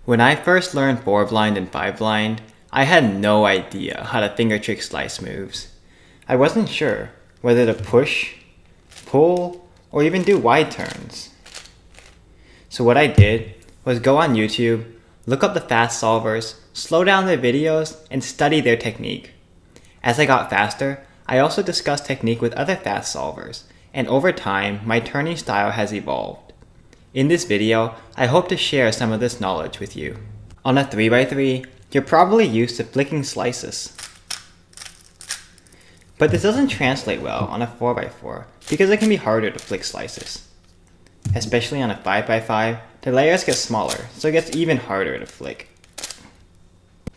When I first learned 4-blind and 5-blind, I had no idea how to finger trick slice moves. I wasn't sure whether to push, pull, or even do wide turns. So what I did was go on YouTube, look up the fast solvers, slow down their videos, and study their technique. As I got faster, I also discussed technique with other fast solvers, and over time, my turning style has evolved. In this video, I hope to share some of this knowledge with you. On a 3x3, you're probably used to flicking slices. But this doesn't translate well on a 4x4 because it can be harder to flick slices. Especially on a 5x5, the layers get smaller, so it gets even harder to flick.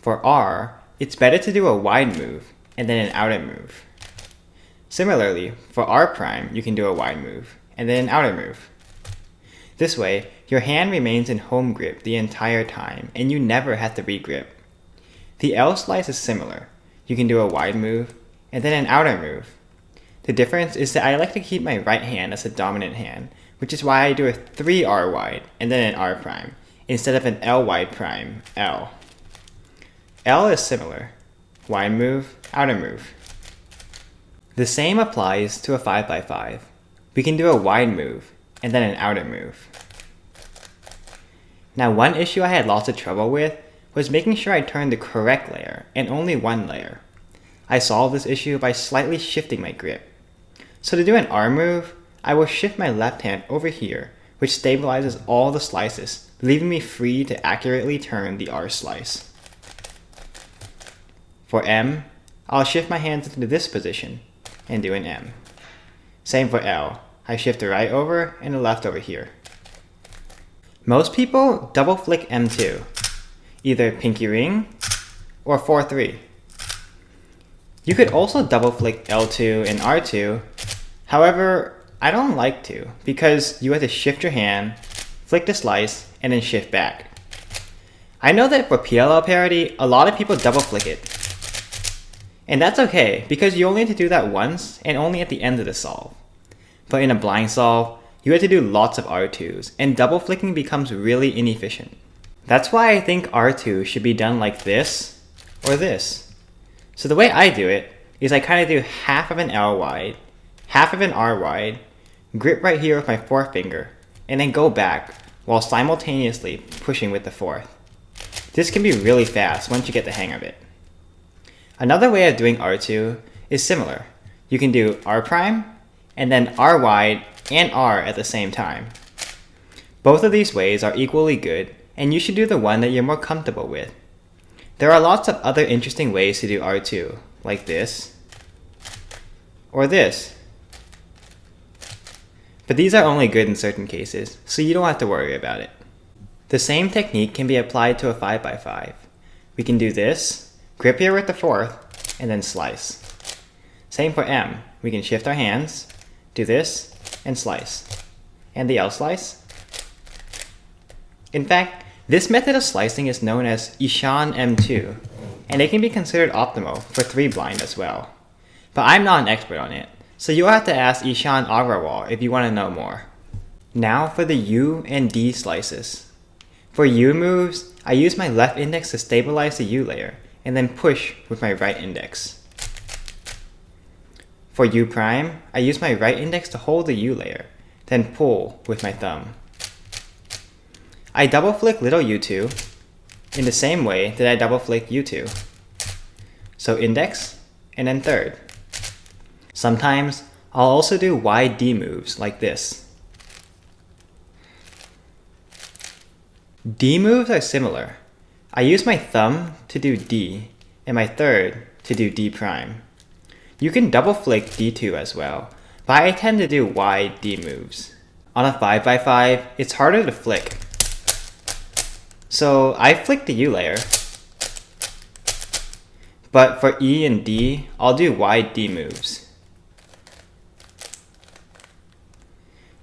For R, it's better to do a wide move and then an outer move. Similarly, for R', you can do a wide move and then an outer move. This way, your hand remains in home grip the entire time and you never have to re-grip. The L slice is similar. You can do a wide move and then an outer move. The difference is that I like to keep my right hand as a dominant hand, which is why I do a 3R wide and then an R' instead of an L wide prime, L. L is similar. Wide move, outer move. The same applies to a 5x5. We can do a wide move and then an outer move. Now one issue I had lots of trouble with was making sure I turned the correct layer and only one layer. I solved this issue by slightly shifting my grip. So to do an R move, I will shift my left hand over here, which stabilizes all the slices, leaving me free to accurately turn the R slice. For M, I'll shift my hands into this position and do an M. Same for L. I shift the right over and the left over here. Most people double flick M2, either pinky ring or 4-3. You could also double flick L2 and R2, however, I don't like to because you have to shift your hand, flick the slice, and then shift back. I know that for PLL parity, a lot of people double flick it. And that's okay because you only have to do that once and only at the end of the solve. But in a blind solve, you have to do lots of R2s and double flicking becomes really inefficient. That's why I think R2 should be done like this or this. So the way I do it is I kind of do half of an L wide, half of an R wide, grip right here with my forefinger, and then go back while simultaneously pushing with the fourth. This can be really fast once you get the hang of it. Another way of doing R2 is similar. You can do R' and then R wide and R at the same time. Both of these ways are equally good and you should do the one that you're more comfortable with. There are lots of other interesting ways to do R2, like this or this. But these are only good in certain cases, so you don't have to worry about it. The same technique can be applied to a 5x5. We can do this, grip here with the fourth, and then slice. Same for M. We can shift our hands, do this, and slice. And the L slice. In fact, this method of slicing is known as Ishan M2, and it can be considered optimal for 3-blind as well. But I'm not an expert on it, so you'll have to ask Ishan Agrawal if you want to know more. Now for the U and D slices. For U moves, I use my left index to stabilize the U layer, and then push with my right index. For U', I use my right index to hold the U layer, then pull with my thumb. I double flick little U2 in the same way that I double flick U2. So index, and then third. Sometimes I'll also do wide D moves like this. D moves are similar. I use my thumb to do D and my third to do D'. You can double flick D2 as well, but I tend to do wide D moves. On a 5x5, it's harder to flick. So I flick the U layer, but for E and D, I'll do wide D moves.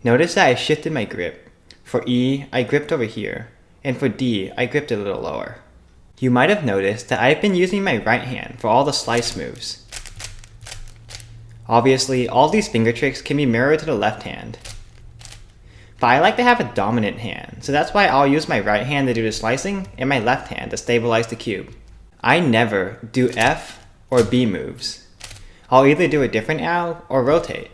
Notice that I shifted my grip. For E, I gripped over here, and for D, I gripped a little lower. You might have noticed that I've been using my right hand for all the slice moves. Obviously, all these finger tricks can be mirrored to the left hand. but I like to have a dominant hand, so that's why I'll use my right hand to do the slicing and my left hand to stabilize the cube. I never do F or B moves. I'll either do a different L or rotate.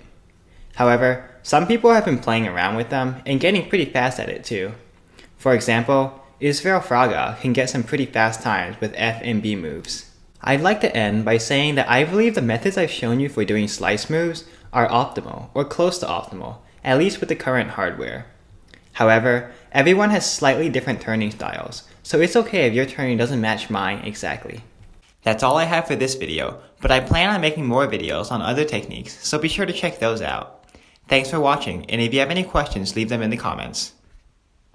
However, some people have been playing around with them and getting pretty fast at it too. For example, Israel Fraga can get some pretty fast times with F and B moves. I'd like to end by saying that I believe the methods I've shown you for doing slice moves are optimal or close to optimal, at least with the current hardware. However, everyone has slightly different turning styles, so it's okay if your turning doesn't match mine exactly. That's all I have for this video, but I plan on making more videos on other techniques, so be sure to check those out. Thanks for watching, and if you have any questions, leave them in the comments.